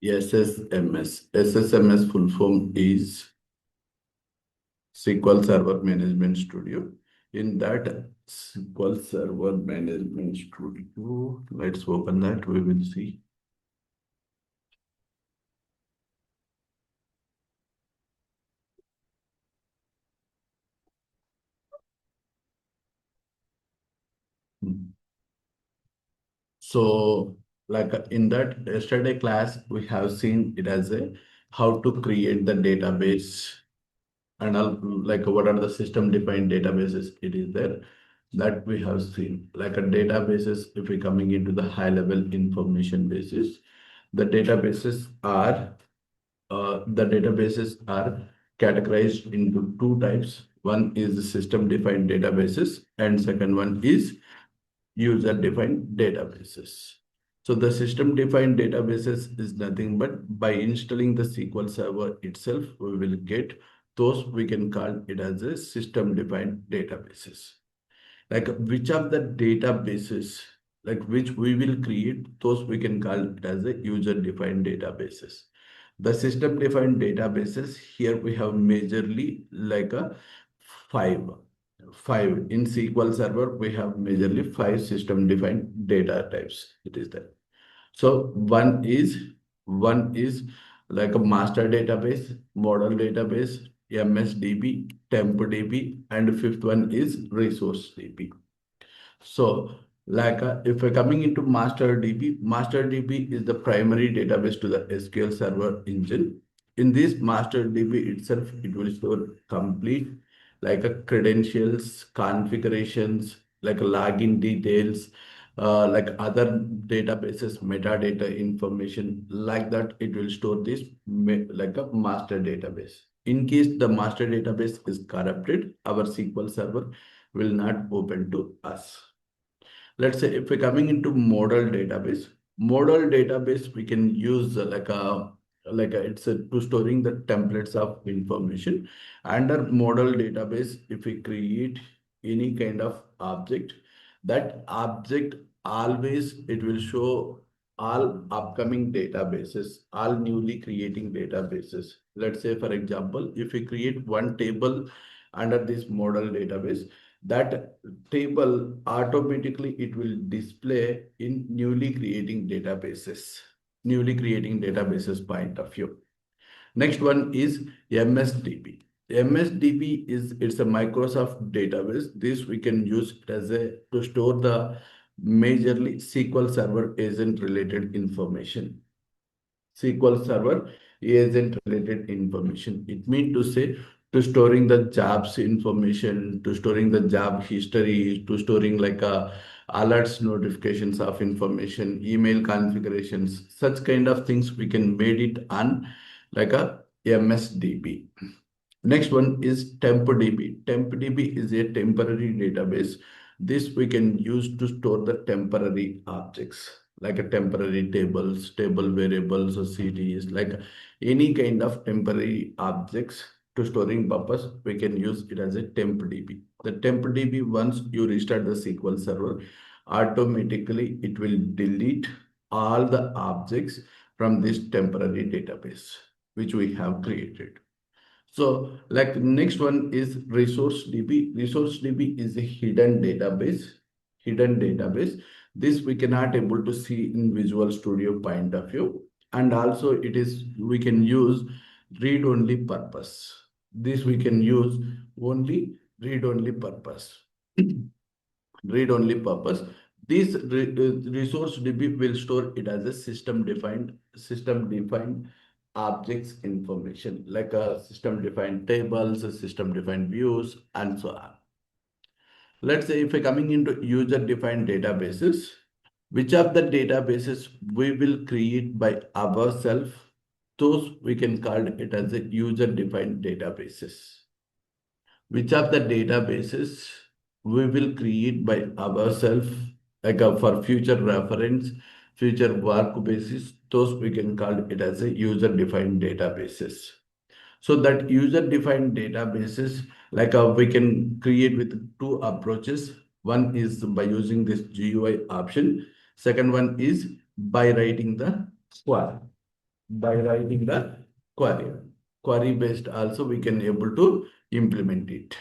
SSMS. SSMS full form is SQL Server Management Studio. In that SQL Server Management Studio, let's open that. We will see. So, like in that yesterday class, we have seen it as a how to create the database and all, like what are the system defined databases it is there that we have seen. Like a databases, if we coming into the high level information basis, the databases are categorized into two types. One is the system defined databases and second one is user defined databases. So the system defined databases is nothing but by installing the SQL Server itself, we will get those we can call it as a system defined databases. Like which of the databases, like which we will create, those we can call it as a user defined databases. The system defined databases here we have majorly like a five. Five in SQL Server, we have majorly five system defined data types. It is there. So one is like a master database, model database, MSDB, TempDB, and fifth one is resource DB. So, like if we're coming into master DB is the primary database to the SQL Server engine. In this master DB itself, it will store complete like a credentials, configurations, like a login details, like other databases, metadata information, like that. It will store this like a master database. In case the master database is corrupted, our SQL Server will not open to us. Let's say if we're coming into model database we can use it's to storing the templates of information. Under model database, if we create any kind of object, that object always it will show all upcoming databases, all newly creating databases. Let's say for example, if we create one table under this model database, that table automatically it will display in newly creating databases point of view. Next one is MSDB. MSDB is it's a Microsoft database. This we can use it as a to store the majorly SQL Server agent related information. SQL Server agent related information. It means to say to storing the jobs information, to storing the job history, to storing like alerts, notifications of information, email configurations, such kind of things we can made it on like a MSDB. Next one is TempDB. TempDB is a temporary database. This we can use to store the temporary objects like a temporary tables, table variables, or CDs, like any kind of temporary objects to storing purpose, we can use it as a TempDB. The TempDB, once you restart the SQL Server, automatically it will delete all the objects from this temporary database which we have created. So like next one is resource DB. Resource DB is a hidden database. Hidden database. This we cannot able to see in Visual Studio point of view. And also it is we can use read only purpose. This we can use only read only purpose. Read only purpose. This resource DB will store it as a system defined objects information like a system defined tables, a system defined views, and so on. Let's say if we're coming into user defined databases, which of the databases we will create by ourselves, those we can call it as a user defined databases. Which of the databases we will create by ourselves, like for future reference, future work basis, those we can call it as a user-defined databases. So that user-defined databases, like we can create with two approaches. One is by using this GUI option. Second one is by writing the query. by writing the query. Query based also we can able to implement it.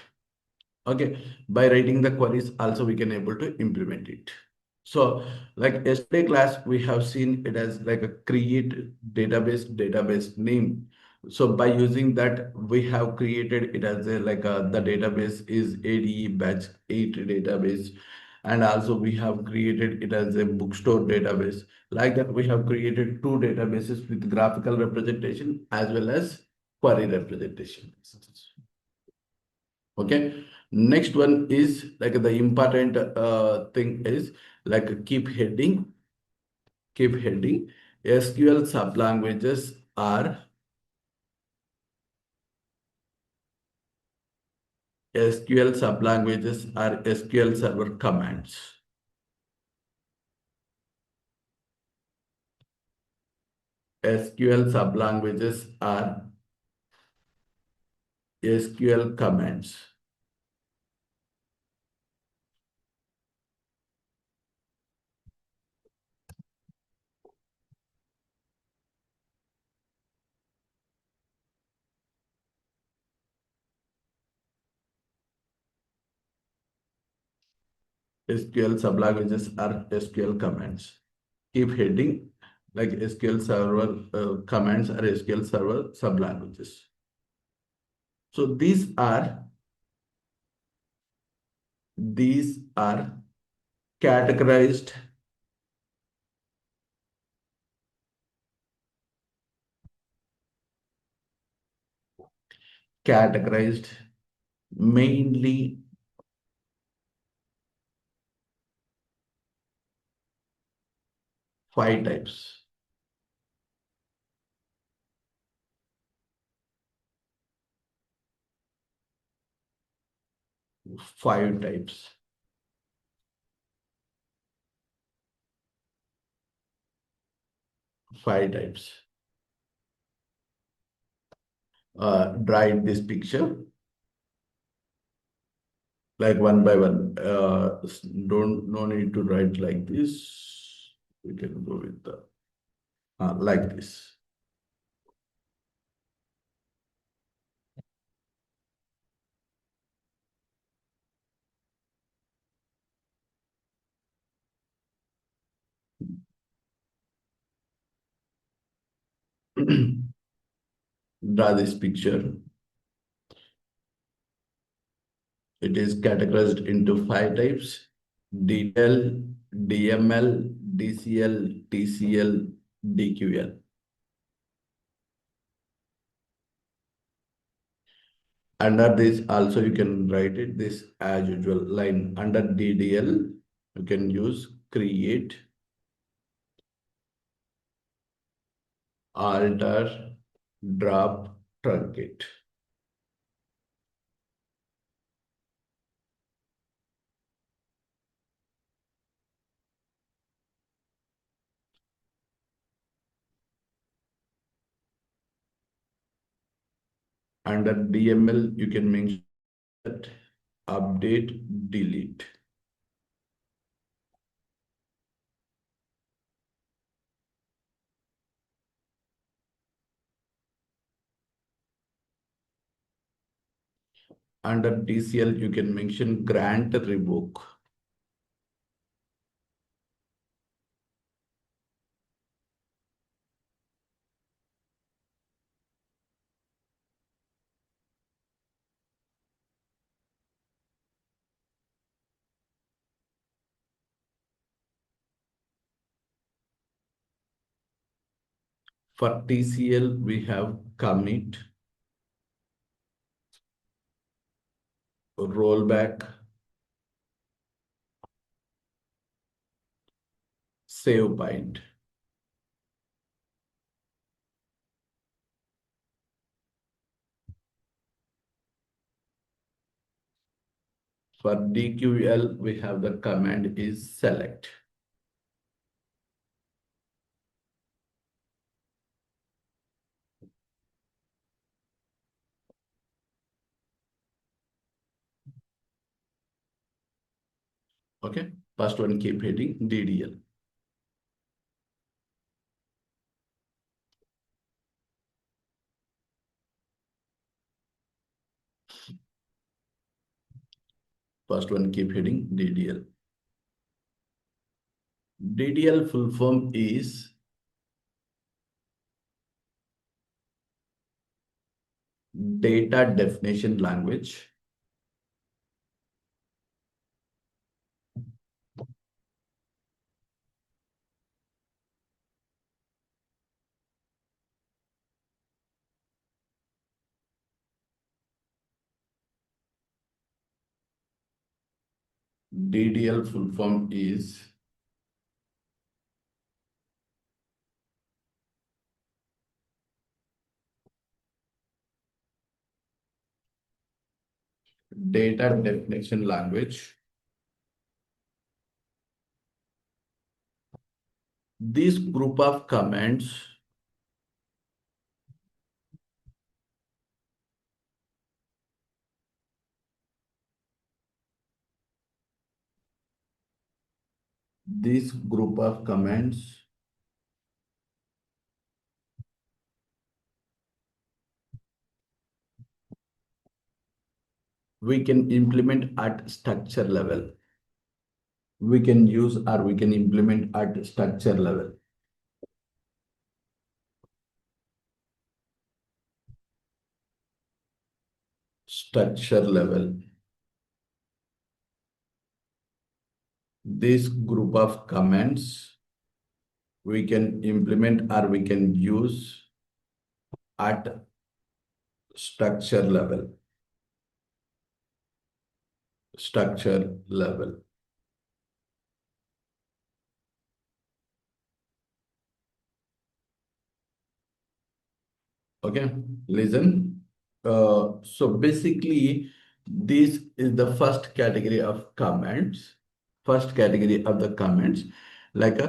Okay, by writing the queries also we can able to implement it. So like yesterday class, we have seen it as like a create database name. So by using that, we have created it as a like the database is ADE batch 8 database. And also we have created it as a bookstore database. Like that, we have created two databases with graphical representation as well as query representation. Okay. Next one is like the important thing is like keep heading. SQL sublanguages are SQL Server commands. SQL sublanguages are SQL commands. SQL sublanguages are SQL commands. Keep heading like SQL Server commands are SQL Server sublanguages. So these are categorized categorized mainly five types. Five types. Five types. Draw this picture like one by one. Don't no need to write like this. We can go with the like this. Draw this picture. It is categorized into five types: detail, DML, DCL, TCL, DQL. Under this also you can write it this as usual line under DDL. You can use create, alter, drop, truncate. Under DML you can mention that update, delete. Under DCL you can mention grant, revoke. For TCL we have commit, rollback, save point. For DQL we have the command is select. Okay, first one keep heading DDL. First one, keep heading DDL. DDL full form is data definition language. DDL full form is data definition language. This group of commands this group of commands we can implement at structure level. We can use or we can implement at structure level. Structure level. This group of commands we can implement or we can use at structure level. Structure level. Okay, listen. So basically, this is the first category of comments. First category of the comments, like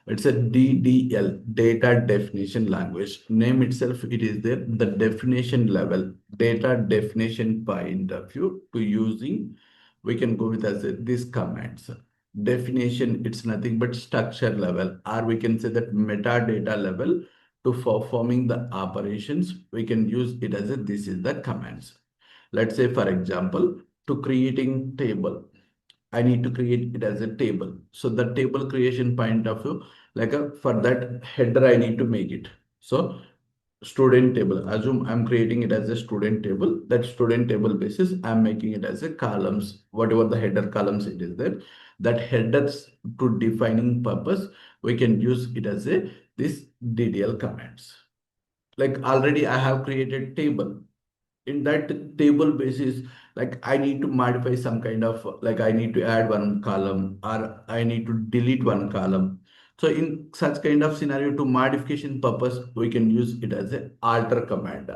it's a DDL, data definition language. Name itself, it is there. The definition level, data definition point of view to using, we can go with as these comments. Definition, it's nothing but structure level, or we can say that metadata level to performing the operations, we can use it as this is the commands. Let's say, for example, to creating table, I need to create it as a table. So the table creation point of view, like for that header, I need to make it. So student table, assume I'm creating it as a student table. That student table basis, I'm making it as a columns, whatever the header columns it is there. That headers to defining purpose, we can use it as a this DDL commands. Like already I have created table. In that table basis, like I need to modify some kind of, like I need to add one column or I need to delete one column. So in such kind of scenario, to modification purpose, we can use it as a alter command.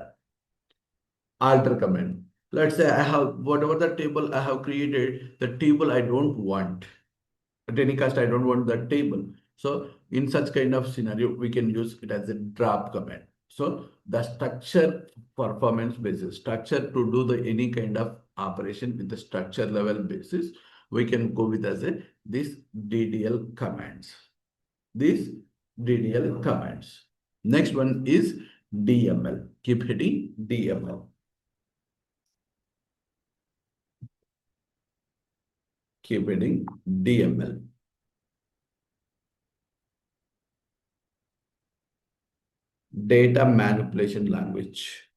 Alter command. Let's say I have whatever the table I have created, the table I don't want. At any cost, I don't want that table. So in such kind of scenario, we can use it as a drop command. So the structure performance basis, structure to do the any kind of operation with the structure level basis, we can go with as a this DDL commands. These DDL commands. Next one is DML. Keep hitting DML. Keep hitting DML. Data manipulation language.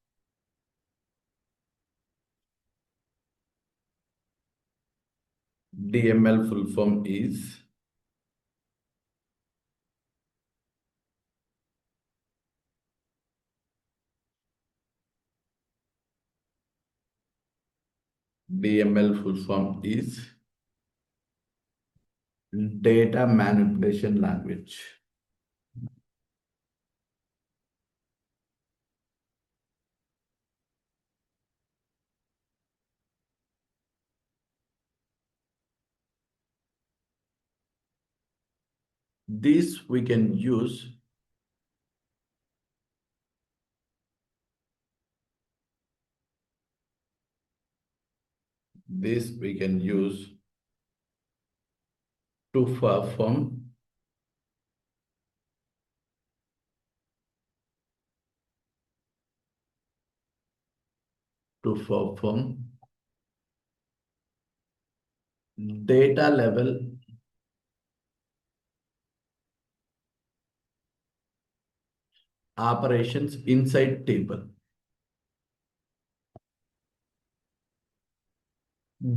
DML full form is DML full form is data manipulation language. This we can use to perform to perform data level operations inside table.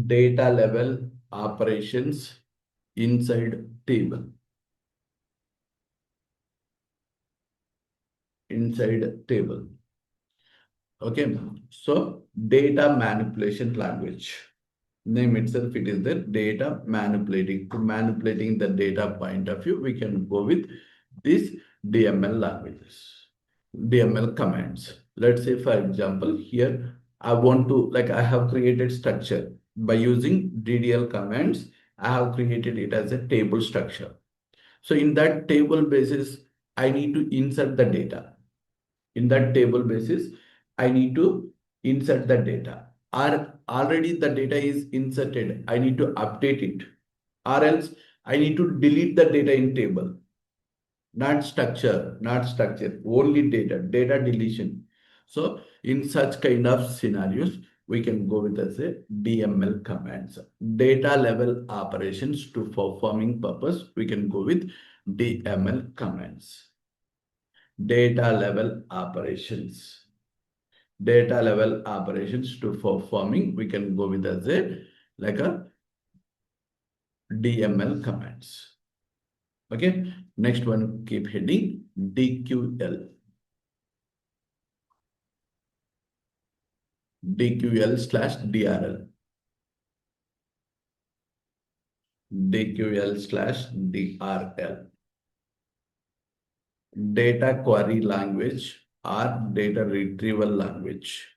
Data level operations inside table. Inside table. Okay. So data manipulation language. Name itself, it is the data manipulating. To manipulating the data point of view, we can go with this DML languages. DML commands. Let's say, for example, here I want to, like, I have created structure by using DDL commands. I have created it as a table structure. So in that table basis, I need to insert the data. In that table basis, I need to insert the data. Or already the data is inserted, I need to update it. Or else I need to delete the data in table. Not structure, only data deletion. So in such kind of scenarios, we can go with as a DML commands. Data level operations to performing purpose, we can go with DML commands. Data level operations. Data level operations to performing, we can go with as a like a DML commands. Okay. Next one, keep heading DQL. DQL/DRL. DQL/DRL. Data query language or data retrieval language.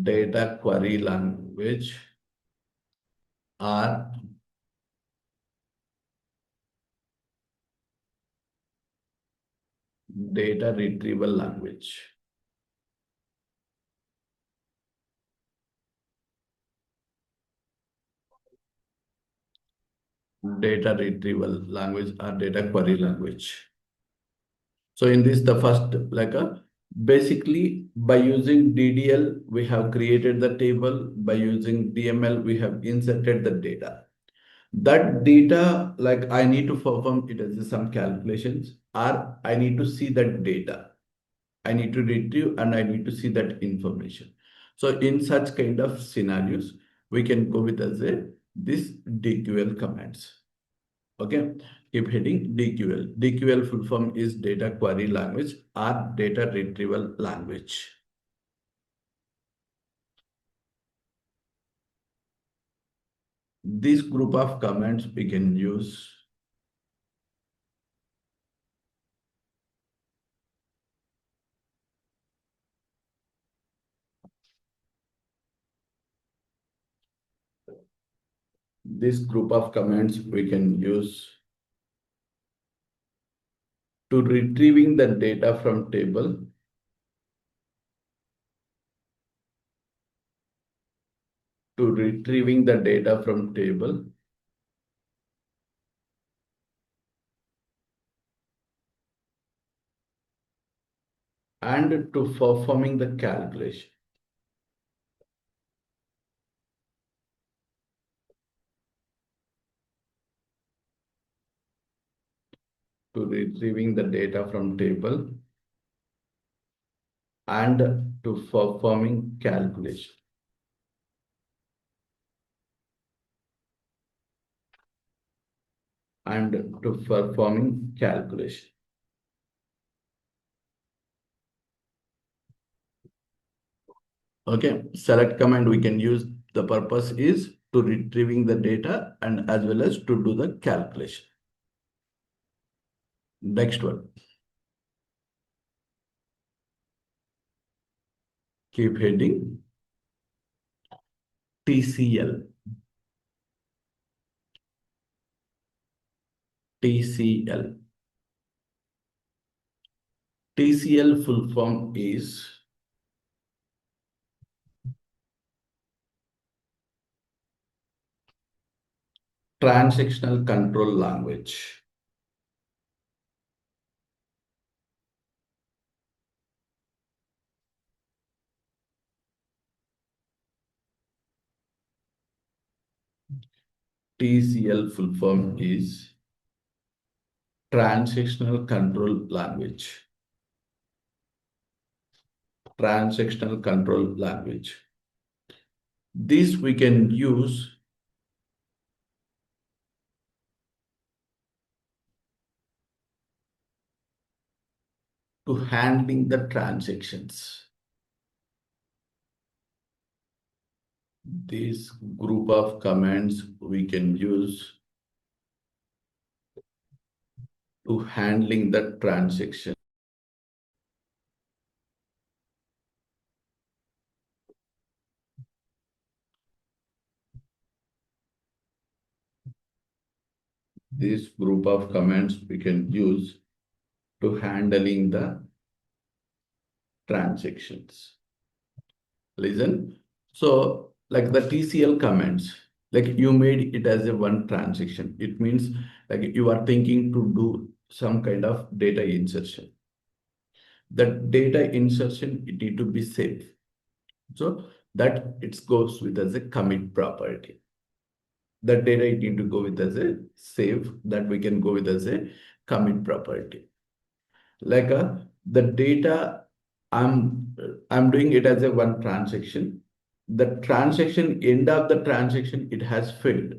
Data query language or data retrieval language. Data retrieval language or data query language. So in this, the first, like a basically by using DDL, we have created the table. By using DML, we have inserted the data. That data, like I need to perform it as some calculations, or I need to see that data. I need to retrieve and I need to see that information. So in such kind of scenarios, we can go with as a this DQL commands. Okay, keep heading DQL. DQL full form is data query language or data retrieval language. This group of commands we can use this group of commands we can use to retrieving the data from table, to retrieving the data from table, and to performing the calculation. To retrieving the data from table and to performing calculation. And to performing calculation. Okay, select command we can use. The purpose is to retrieving the data and as well as to do the calculation. Next one. Keep heading TCL. TCL. TCL full form is transactional control language. TCL full form is transactional control language. Transactional control language. This we can use to handling the transactions. This group of commands we can use to handling the transaction. This group of commands we can use to handling the transactions. Listen. So like the TCL commands, like you made it as a one transaction. It means like you are thinking to do some kind of data insertion. The data insertion, it need to be safe. So that it goes with as a commit property. That data it need to go with as a save, that we can go with as a commit property. Like the data I'm doing it as a one transaction. The transaction end of the transaction it has failed.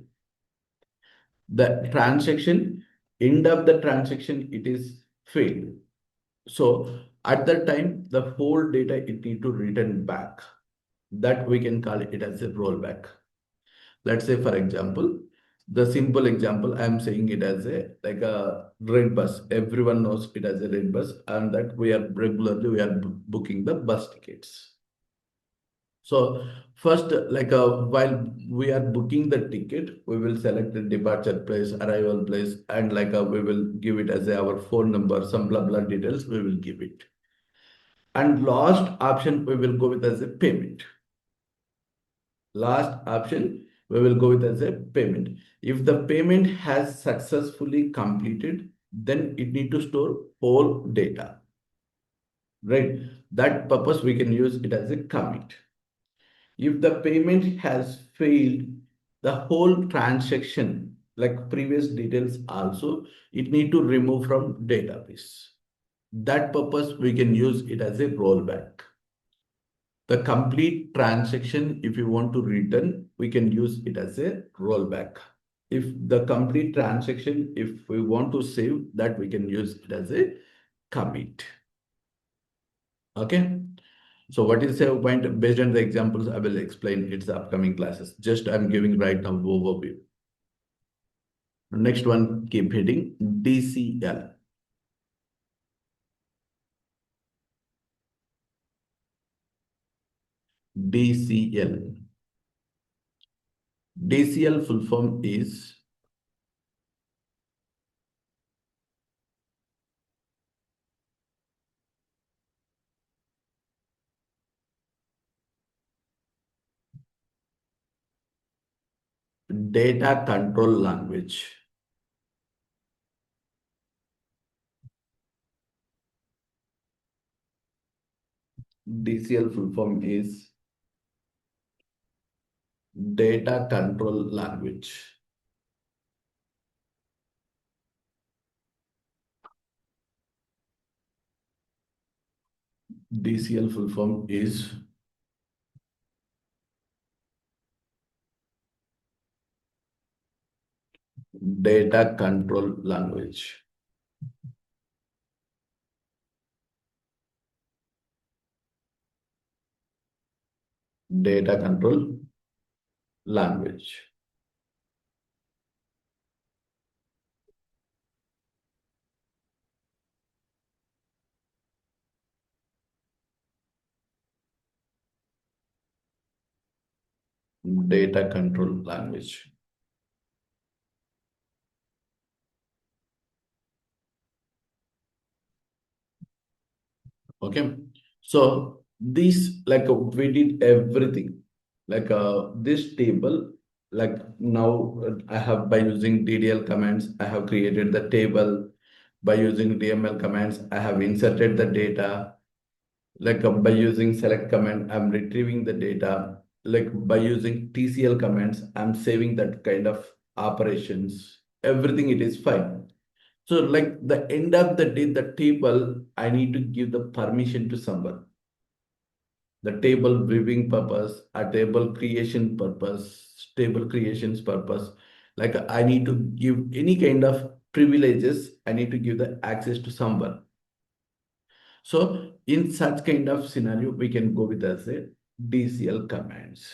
The transaction end of the transaction it is failed. So at that time the whole data it need to return back. That we can call it as a rollback. Let's say, for example, the simple example, I'm saying it as a like a red bus. Everyone knows it as a red bus, and that we are regularly booking the bus tickets. So first, like while we are booking the ticket, we will select the departure place, arrival place, and like we will give it as our phone number, some blah blah details. We will give it, and last option we will go with as a payment. Last option, we will go with as a payment. If the payment has successfully completed, then it need to store whole data, right? That purpose we can use it as a commit. If the payment has failed, the whole transaction, like previous details also, it need to remove from database. That purpose we can use it as a rollback. The complete transaction, if you want to return, we can use it as a rollback. If the complete transaction, if we want to save, that we can use it as a commit. Okay. So what is the point? Based on the examples, I will explain its upcoming classes. Just I'm giving right now overview. Next one, keep heading DCL. DCL. DCL full form is data control language. DCL full form is data control language. DCL full form is data control language. Data control language. Data control language. Okay. So this like we did everything. Like this table, like now I have by using DDL commands, I have created the table. By using DML commands, I have inserted the data. Like by using select command, I'm retrieving the data. like by using TCL commands, I'm saving that kind of operations. Everything it is fine. So like the end of the day, the table, I need to give the permission to someone. The table viewing purpose, a table creation purpose, table creations purpose. Like I need to give any kind of privileges, I need to give the access to someone. So in such kind of scenario, we can go with as a DCL commands.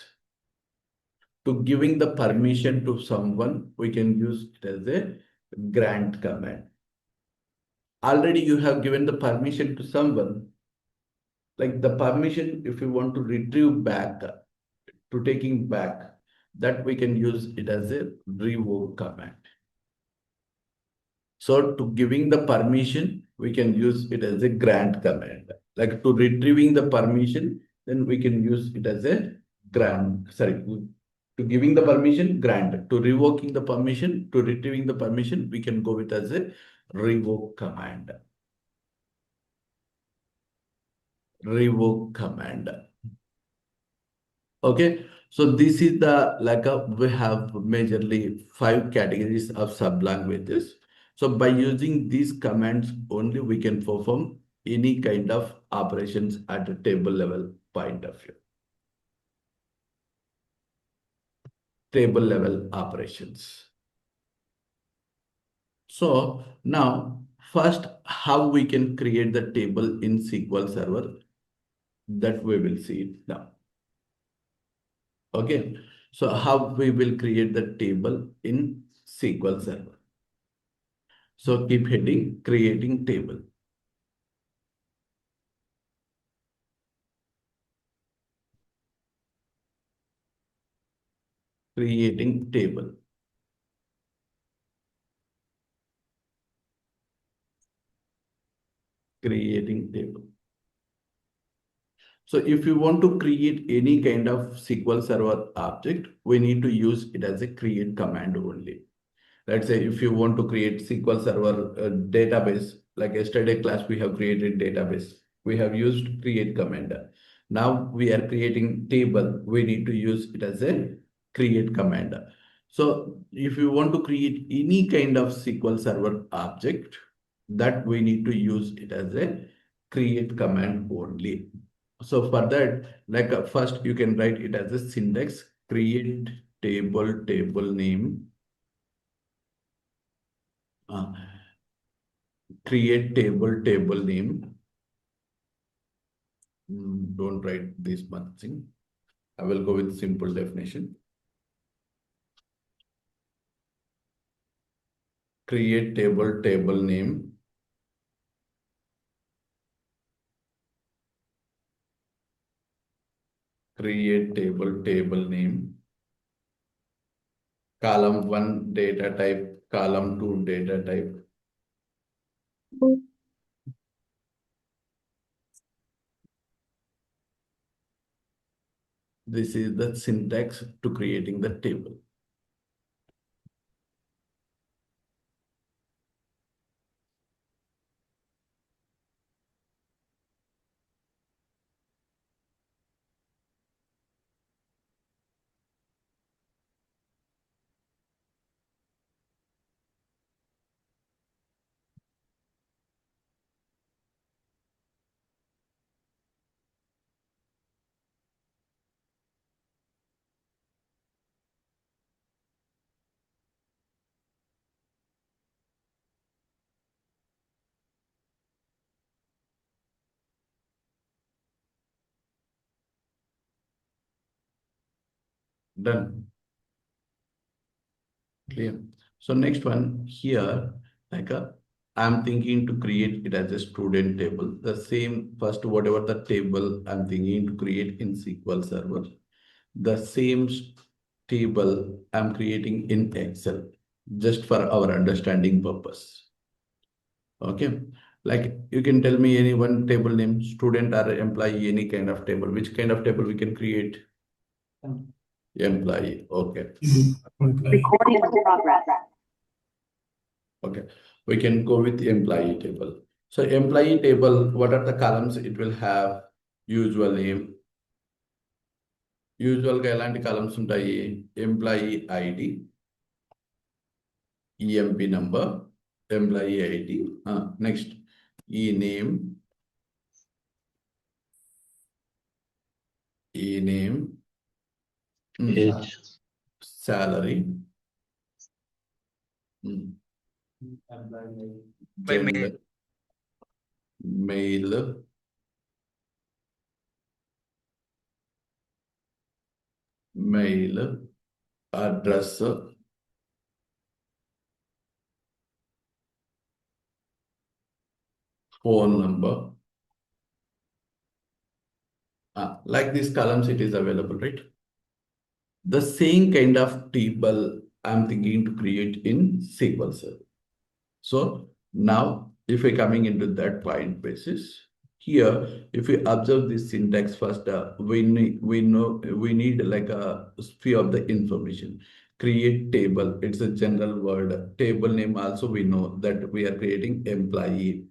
To giving the permission to someone, we can use it as a grant command. Already you have given the permission to someone, like the permission, if you want to retrieve back, to taking back, that we can use it as a revoke command. So to giving the permission, we can use it as a grant command. Like to retrieving the permission, then we can use it as a grant. Sorry, to giving the permission, grant. To revoking the permission, to retrieving the permission, we can go with as a revoke command. Revoke command. Okay, so this is the like we have majorly 5 categories of sublanguages. So by using these commands only, we can perform any kind of operations at a table level point of view. Table level operations. So now first, how we can create the table in SQL Server, that we will see it now. Okay, so how we will create the table in SQL Server. So keep heading, creating table. Creating table. Creating table. So if you want to create any kind of SQL Server object, we need to use it as a create command only. Let's say if you want to create SQL Server database, like yesterday class, we have created database. We have used create command. Now we are creating table. We need to use it as a create command. So if you want to create any kind of SQL Server object, that we need to use it as a create command only. So for that, like first you can write it as a syntax, create table name, uh, create table name. Don't write this much thing. I will go with simple definition. Create table name. Create table name. Column 1 data type, column 2 data type. This is the syntax to creating the table. Done. Clear. So next one here, like I'm thinking to create it as a student table. The same first, whatever the table I'm thinking to create in SQL Server, the same table I'm creating in Excel, just for our understanding purpose. Okay. Like you can tell me any one table name, student or employee, any kind of table. Which kind of table we can create? Employee. Okay. Recording in progress. Okay, we can go with employee table. So employee table, what are the columns? It will have usual name, usual గా ఎలాంటి columns ఉంటాయి? Employee ID, EMP number, employee ID, next ఈ name, Age. salary, gender, male, address, phone number. Like these columns, it is available, right? The same kind of table I'm thinking to create in SQL Server. So now, if we're coming into that point basis, here, if we observe this syntax first, we need like a few of the information. Create table, it's a general word. Table name also we know that we are creating employee.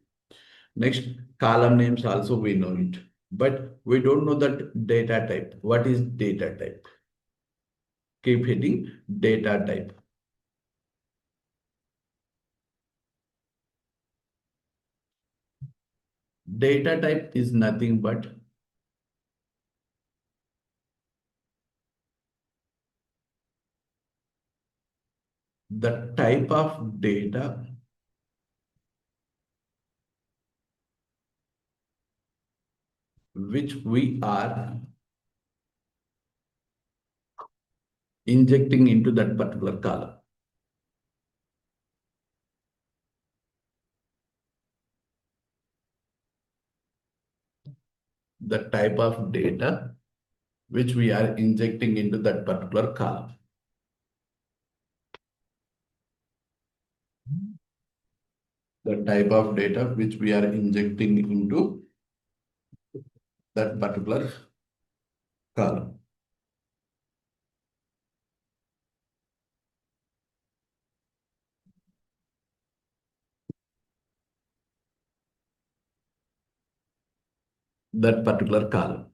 Next, column names also we know it, but we don't know that data type. What is data type? Keep hitting data type. Data type is nothing but the type of data which we are injecting into that particular column. The type of data which we are injecting into that particular column. The type of data which we are injecting into that particular column. That particular column.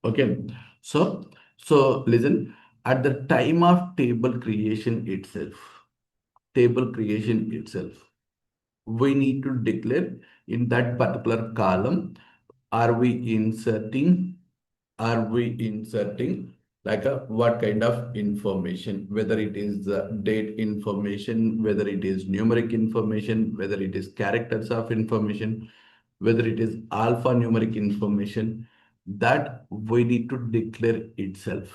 Okay. So listen, at the time of table creation itself, we need to declare in that particular column, are we inserting like what kind of information, whether it is date information, whether it is numeric information, whether it is characters of information, whether it is alphanumeric information, that we need to declare itself.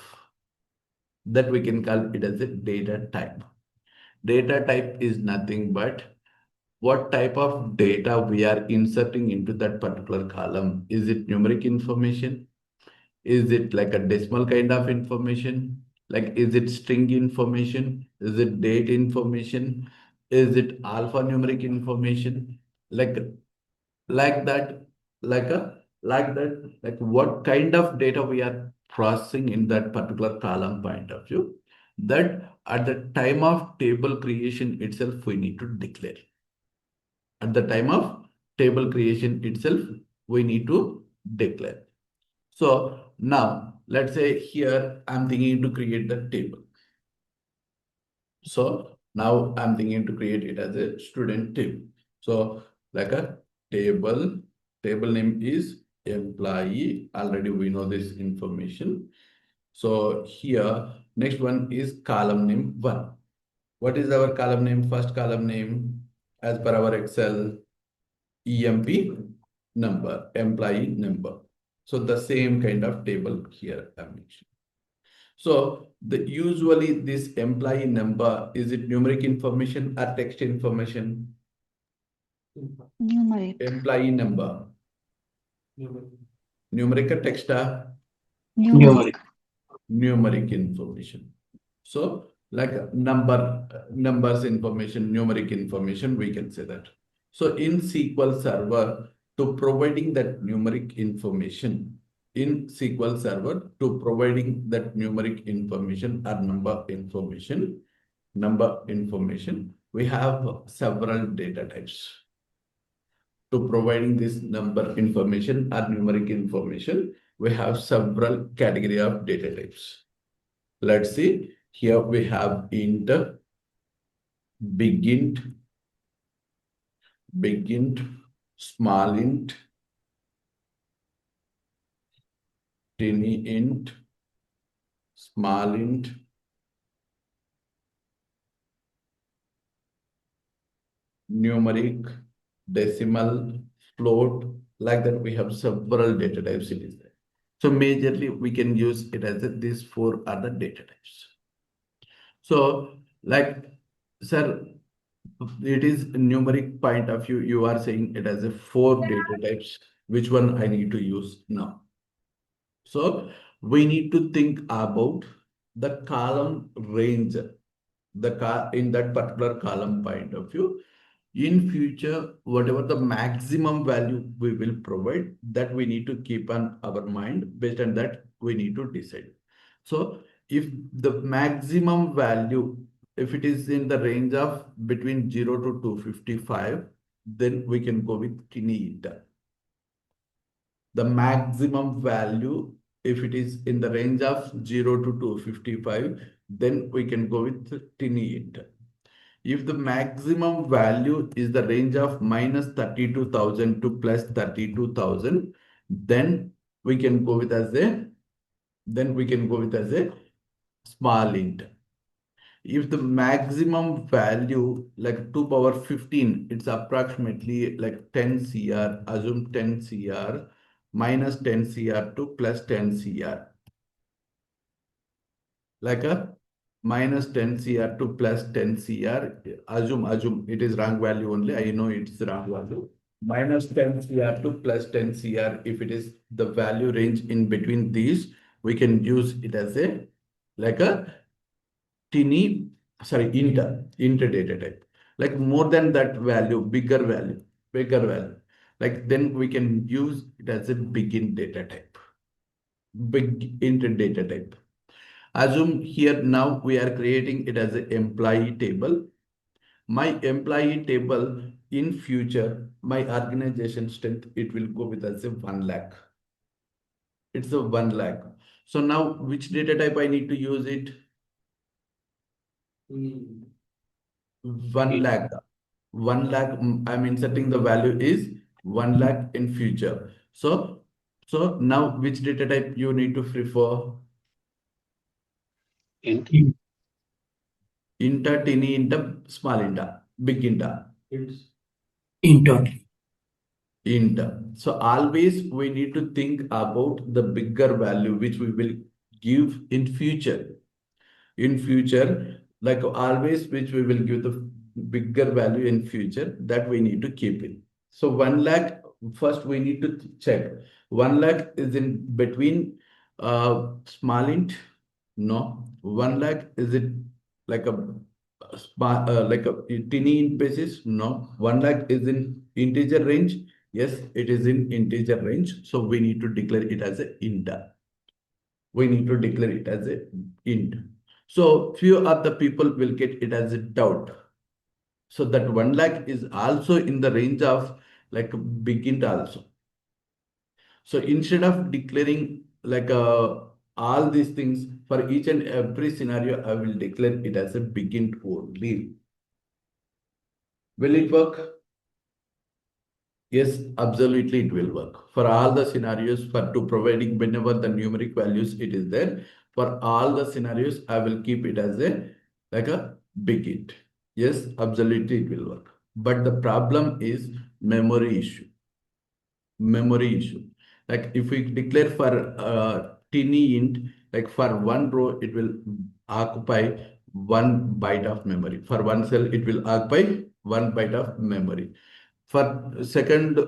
That we can call it as a data type. Data type is nothing but what type of data we are inserting into that particular column. Is it numeric information? Is it like a decimal kind of information? Like, is it string information? Is it date information? Is it alphanumeric information? Like that, like what kind of data we are processing in that particular column point of view, that at the time of table creation itself, we need to declare. At the time of table creation itself, we need to declare. So now let's say here I'm thinking to create the table. So now I'm thinking to create it as a student table. So like a table name is employee. Already we know this information. So here next one is column name 1. What is our column name? First column name as per our Excel, EMP number, employee number. So the same kind of table here I mentioned. So usually this employee number, is it numeric information or text information? Numeric. Employee number. Numeric or text? Numeric. Numeric information. So like numbers information, numeric information, we can say that. So in SQL Server, to providing that numeric information, in SQL Server, to providing that numeric information or number information, we have several data types. to providing this number information or numeric information, we have several category of data types. Let's see. Here we have int, big int, small int, tiny int, small int, numeric, decimal, float. Like that, we have several data types it is there. So majorly we can use it as these four other data types. So like, sir, it is numeric point of view. You are saying it as a four data types. Which one I need to use now? So we need to think about the column range, in that particular column point of view. In future, whatever the maximum value we will provide, that we need to keep on our mind. Based on that, we need to decide. So if the maximum value, if it is in the range of between 0 to 255, then we can go with tiny eta. The maximum value, if it is in the range of 0 to 255, then we can go with tiny eta. If the maximum value is the range of minus 32,000 to plus 32,000, then we can go with as a small int. If the maximum value like 2 power 15, it's approximately like 10 CR, assume 10 CR, minus 10 CR to plus 10 CR. Like a minus 10 CR to plus 10 CR, assume it is wrong value only. I know it's wrong value. Minus 10 CR to plus 10 CR, if it is the value range in between these, we can use it as a like a int data type. Like more than that value, bigger value. Like then we can use it as a big int data type. Big int data type. Assume here now we are creating it as an employee table. My employee table in future, my organization strength, it will go with as a 1 lakh. It's a 1 lakh. So now which data type I need to use it? 1 lakh. 1 lakh, I'm inserting the value is 1 lakh in future. So now which data type you need to prefer? Int. Inter, tiny inter, small inter, big inter. Int only. Int. So always we need to think about the bigger value which we will give in future. In future, like always, which we will give the bigger value in future, that we need to keep it. So 1 lakh, first we need to check. 1 lakh is in between small int? No. 1 lakh, is it like a like a tiny int basis? No. 1 lakh is in integer range? Yes, it is in integer range. So we need to declare it as a int. We need to declare it as a int. So few of the people will get it as a doubt. So that 1 lakh is also in the range of like a big int also. So instead of declaring like all these things for each and every scenario, I will declare it as a big int only. Will it work? Yes, absolutely it will work. For all the scenarios, for to providing whenever the numeric values it is there, for all the scenarios, I will keep it as a like a big int. Yes, absolutely it will work. But the problem is memory issue. Memory issue. Like if we declare for tiny int, like for one row, it will occupy 1 byte of memory. For one cell, it will occupy 1 byte of memory. For second,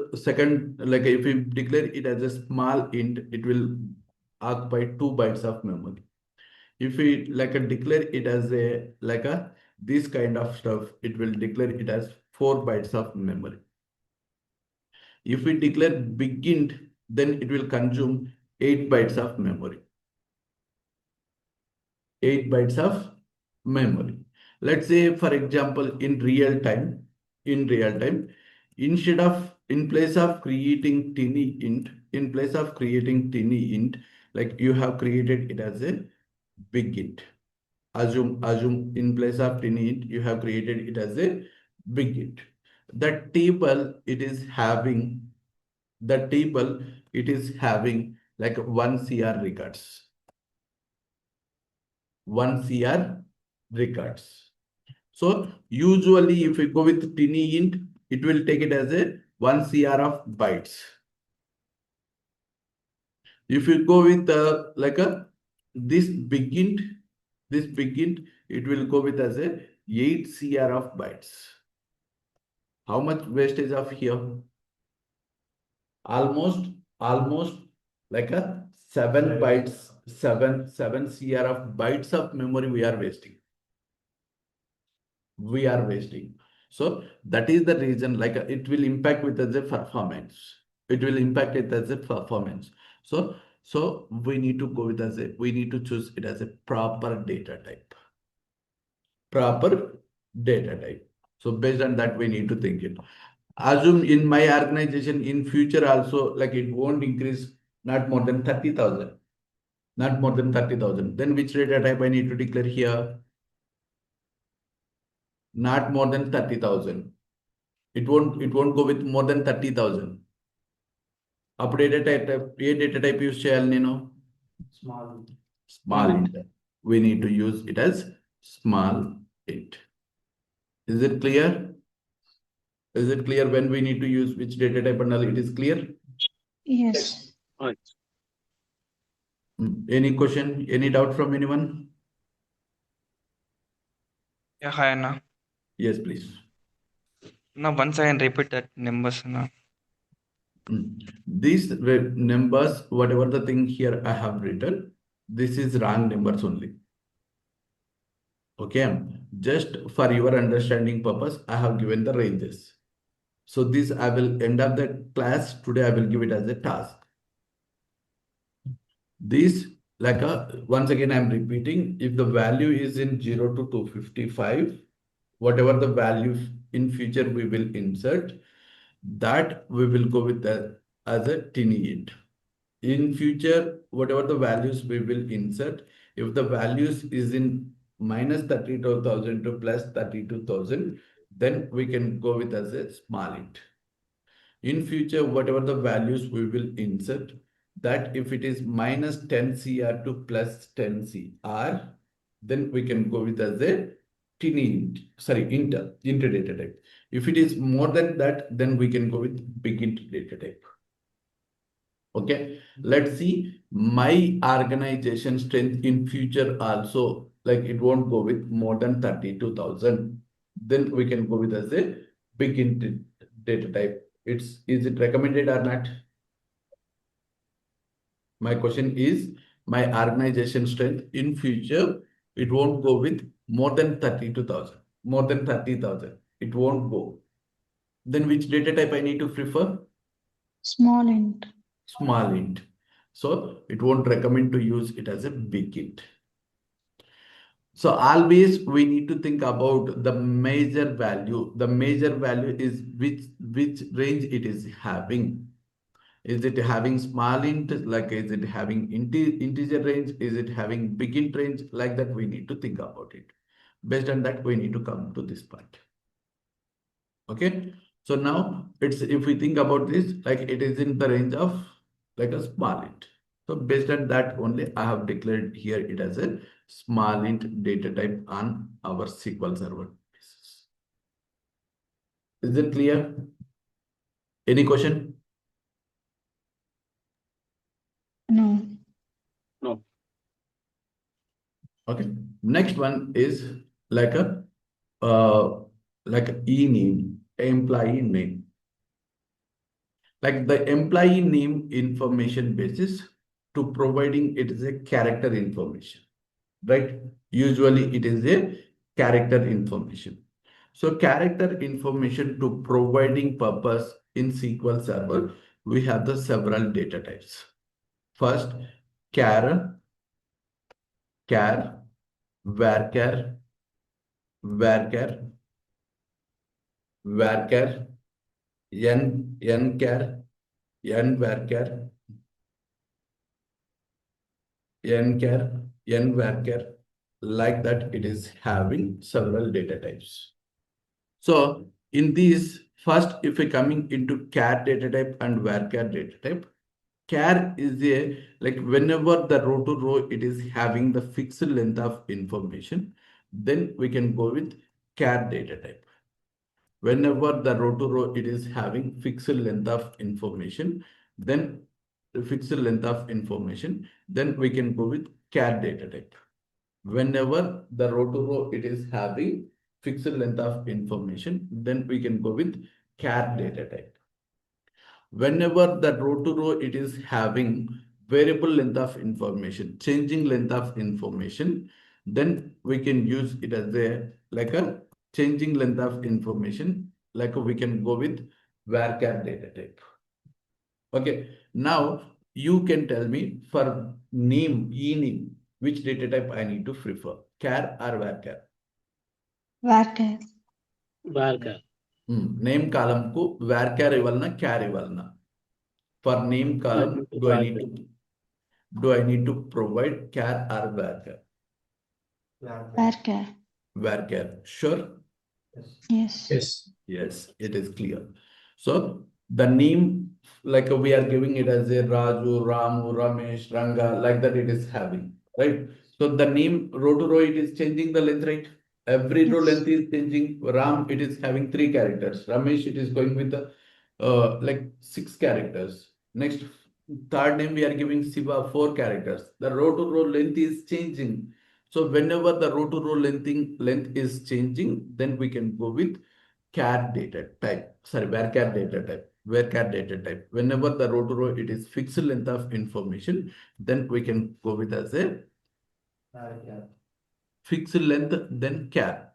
like if we declare it as a small int, it will occupy 2 bytes of memory. If we like declare it as a like a this kind of stuff, it will declare it as 4 bytes of memory. If we declare big int, then it will consume 8 bytes of memory. 8 bytes of memory. Let's say, for example, in real time, instead of in place of creating tiny int, like you have created it as a big int. Assume in place of tiny int, you have created it as a big int. The table it is having, the table it is having like 1 CR records. 1 CR records. So usually if we go with tiny int, it will take it as a 1 CR of bytes. If you go with like a this big int, it will go with as a 8 CR of bytes. How much wastage of here? Almost like a 7 bytes, 7 CR of bytes of memory we are wasting. So that is the reason, like it will impact with the performance. It will impact it as a performance. So we need to go with we need to choose it as a proper data type. So based on that, we need to think it. Assume in my organization in future also, like it won't increase not more than 30,000. Not more than 30,000. Then which data type I need to declare here? Not more than 30,000. It won't go with more than 30,000. Updated data type use చేయాలి నేను? Small int. We need to use it as small int. Is it clear? Is it clear when we need to use which data type and all? It is clear? Yes. Any question? Any doubt from anyone? Yeah, hi Anna. Yes, please. Now once I can repeat that numbers Anna. These numbers, whatever the thing here I have written, this is wrong numbers only. Okay, just for your understanding purpose, I have given the ranges. So this I will end up the class today. I will give it as a task. This like once again I'm repeating, if the value is in 0 to 255, whatever the value in future we will insert, that we will go with that as a tiny int. In future, whatever the values we will insert, if the values is in minus 32,000 to plus 32,000, then we can go with as a small int. In future, whatever the values we will insert, that if it is minus 10 CR to plus 10 CR, then we can go with as a tiny int, sorry, int data type. If it is more than that, then we can go with big int data type. Okay, let's see my organization strength in future also, like it won't go with more than 32,000. Then we can go with as a big int data type. Is it recommended or not? My question is, my organization strength in future, it won't go with more than 32,000, more than 30,000. It won't go. Then which data type I need to prefer? Small int. Small int. So it won't recommend to use it as a big int. So always we need to think about the major value. The major value is which range it is having. Is it having small int? Like is it having integer range? Is it having big int range? Like that we need to think about it. Based on that, we need to come to this point. Okay. So now it's, if we think about this, like it is in the range of like a small int. So based on that only, I have declared here it as a small int data type on our SQL Server basis. Is it clear? Any question? No. Okay. Next one is like a name, employee name. Like the employee name information basis to providing it is a character information, right? Usually it is a character information. So character information to providing purpose in SQL Server, we have the several data types. First, char, varchar, varchar, varchar, n char, n varchar, n char, n varchar, like that it is having several data types. So in these, first, if we coming into char data type and varchar data type, char is a, like whenever the row to row it is having the fixed length of information, then we can go with char data type. Whenever the row to row it is having fixed length of information, then fixed length of information, then we can go with char data type. Whenever the row to row it is having fixed length of information, then we can go with char data type. Whenever the row to row it is having variable length of information, changing length of information, then we can use it as a, like a changing length of information, like we can go with varchar data type. Okay, now you can tell me for name, ename, which data type I need to prefer, char or varchar? Varchar. Varchar. Name column ku varchar ఇవ్వాలనా char ఇవ్వాలనా? For name column, do I need to provide char or varchar? Varchar. Varchar. Sure? Yes. Yes, it is clear. So the name, like we are giving it as a Raju, Ramu, Ramesh, Ranga, like that it is having, right? So the name row to row, it is changing the length, right? Every row Yes. length is changing. Ram, it is having 3 characters. Ramesh, it is going with the like 6 characters. Next, third name we are giving Siva, 4 characters. The row to row length is changing. So whenever the row to row length is changing, then we can go with char data type. Sorry, varchar data type. Varchar data type. Whenever the row to row it is fixed length of information, then we can go with as a fixed length, then char.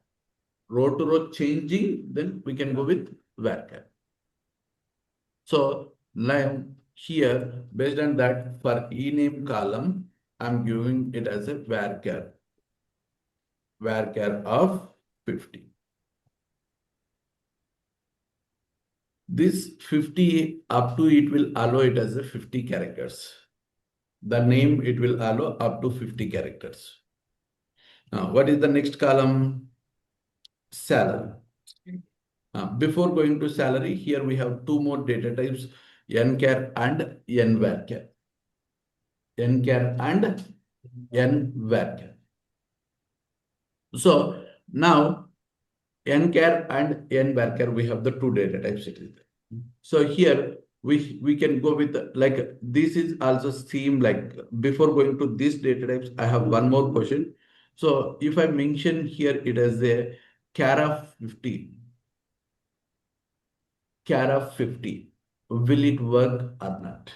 Row to row changing, then we can go with varchar. So now here, based on that, for ename column, I'm giving it as a varchar of 50. This 50 up to it will allow it as a 50 characters. The name it will allow up to 50 characters. Now, what is the next column? Salary. Before going to salary, here we have 2 more data types, nchar and nvarchar. Nchar and nvarchar. So now nchar and nvarchar, we have the 2 data types. So here we can go with like this is also same, like before going to these data types, I have one more question. So if I mention here it as a char of 50, char of 50, will it work or not?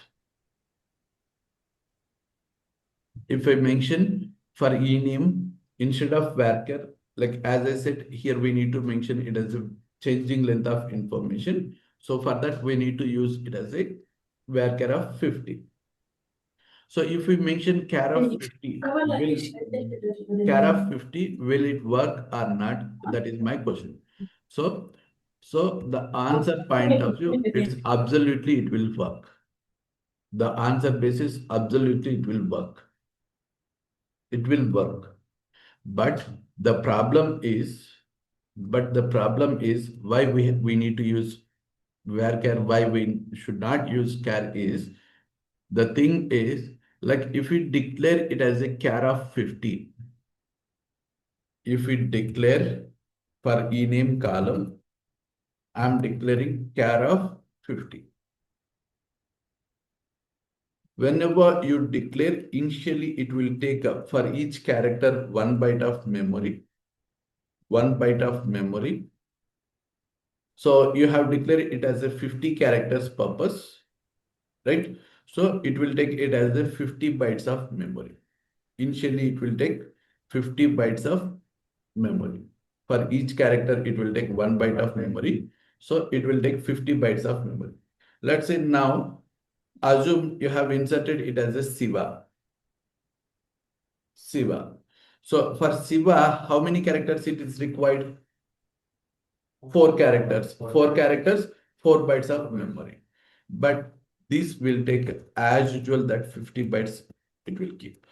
If I mention for ename instead of varchar, like as I said, here we need to mention it as a changing length of information. So for that, we need to use it as a varchar of 50. So if we mention char of 50, char of 50, will it work or not? That is my question. So the answer point of view, it's absolutely it will work. The answer basis, absolutely it will work. It will work. But the problem is why we need to use varchar, why we should not use char is, the thing is, like if we declare it as a char of 50, if we declare for ename column, I'm declaring char of 50. Whenever you declare, initially it will take up for each character 1 byte of memory. 1 byte of memory. So you have declared it as a 50 characters purpose, right? So it will take it as a 50 bytes of memory. Initially, it will take 50 bytes of memory. For each character, it will take 1 byte of memory. So it will take 50 bytes of memory. Let's say now, assume you have inserted it as a Siva. Siva. So for Siva, how many characters it is required? 4 characters. 4 characters. 4 bytes of memory. But this will take as usual that 50 bytes it will keep.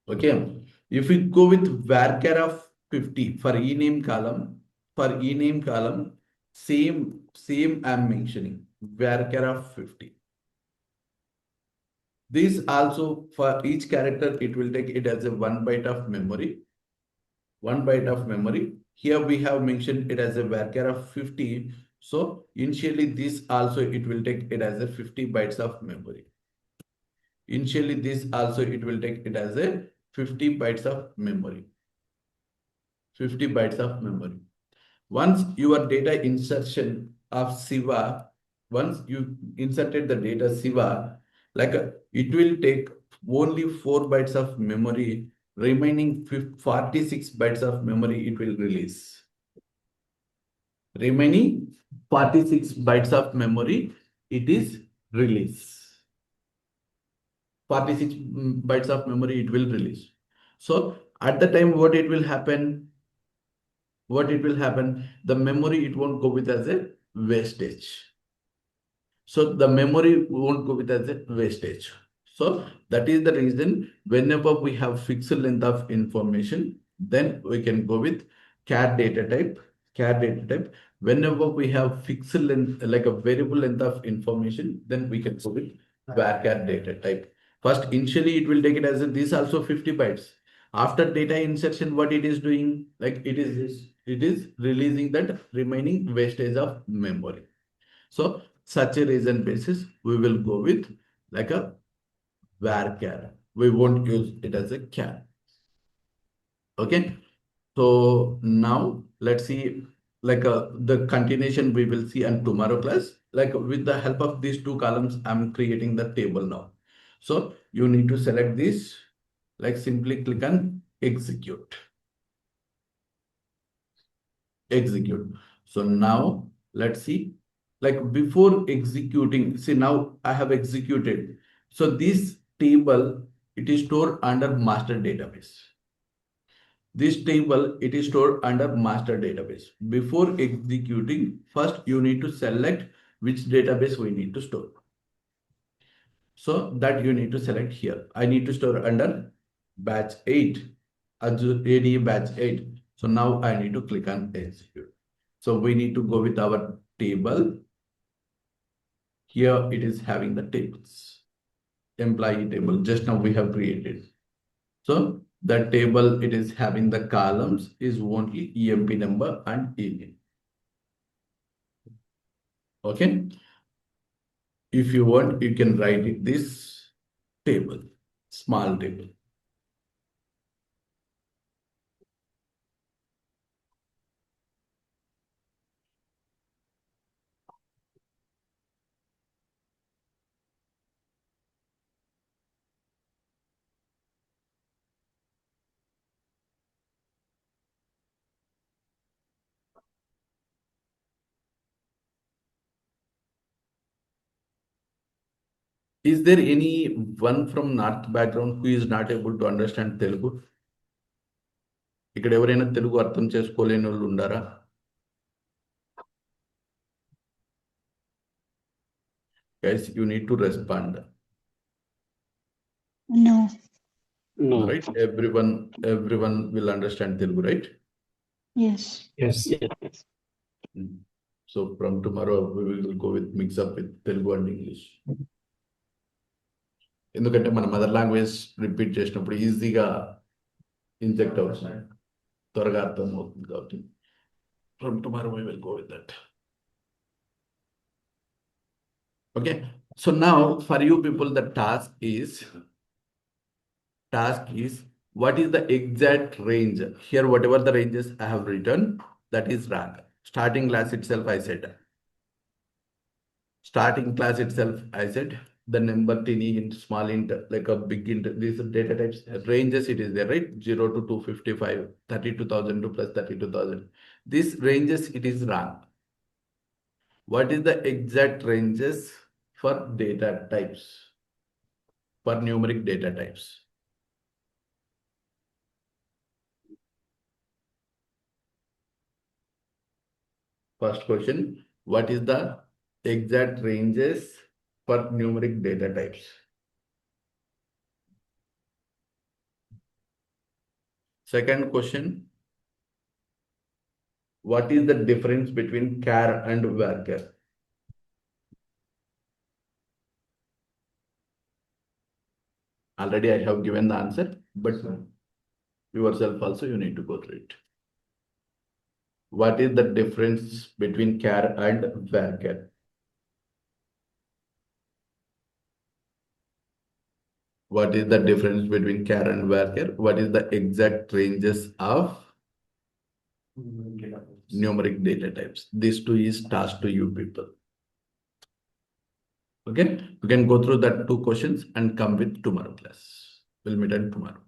Okay. If we go with varchar of 50 for ename column, same I'm mentioning varchar of 50. This also for each character, it will take it as a 1 byte of memory. 1 byte of memory. Here we have mentioned it as a varchar of 50. So initially this also it will take it as a 50 bytes of memory. Initially this also it will take it as a 50 bytes of memory. 50 bytes of memory. Once your data insertion of Siva, once you inserted the data Siva, it will take only 4 bytes of memory, remaining 46 bytes of memory it will release. Remaining 46 bytes of memory it is release. 46 bytes of memory it will release. So at the time what it will happen? The memory it won't go with as a wastage. So the memory won't go with as a wastage. So that is the reason whenever we have fixed length of information, then we can go with char data type. Whenever we have fixed length, like a variable length of information, then we can go with varchar data type. First, initially it will take it as a, this also 50 bytes. After data insertion, what it is doing, it is releasing that remaining wastage of memory. So such a reason basis, we will go with like a varchar. We won't use it as a char. Okay. So now let's see the continuation we will see in tomorrow class. Like with the help of these two columns, I'm creating the table now. So you need to select this, simply click on execute. So now let's see, before executing, see now I have executed. So this table, it is stored under master database. This table, it is stored under master database. Before executing, first you need to select which database we need to store. So that you need to select here. I need to store under batch 8, AD batch 8. So now I need to click on execute. So we need to go with our table. Here it is having the tables. Employee table, just now we have created. So the table, it is having the columns is only EMP number and email. Okay. If you want, you can write it this table, small table. Is there any one from North background who is not able to understand Telugu? ఇక్కడ ఎవరైనా తెలుగు అర్థం చేసుకోలేని వాళ్ళు ఉండారా? Guys, you need to respond. No. No. Right? Everyone will understand Telugu, right? Yes. Yes. So from tomorrow we will go with mix up with Telugu and English. ఎందుకంటే మన mother language repeat చేసినప్పుడు ఈజీగా inject అవుతుంది, త్వరగా అర్థం అవుతుంది కాబట్టి from tomorrow we will go with that. Okay, so now for you people the task is what is the exact range here? Whatever the ranges I have written, that is rank. Starting class itself I said the number tiny int, small int, like a big int, these data types ranges, it is there, right? 0 to 255, 32,000 to plus 32,000. These ranges, it is rank. What is the exact ranges for data types, for numeric data types? First question, what is the exact ranges for numeric data types? Second question, what is the difference between char and varchar? Already I have given the answer, but yourself also you need to go through it. What is the difference between char and varchar? What is the difference between char and varchar? What is the exact ranges of numeric data types? These two is task to you people. Okay, you can go through that two questions and come with tomorrow class. We'll meet on tomorrow.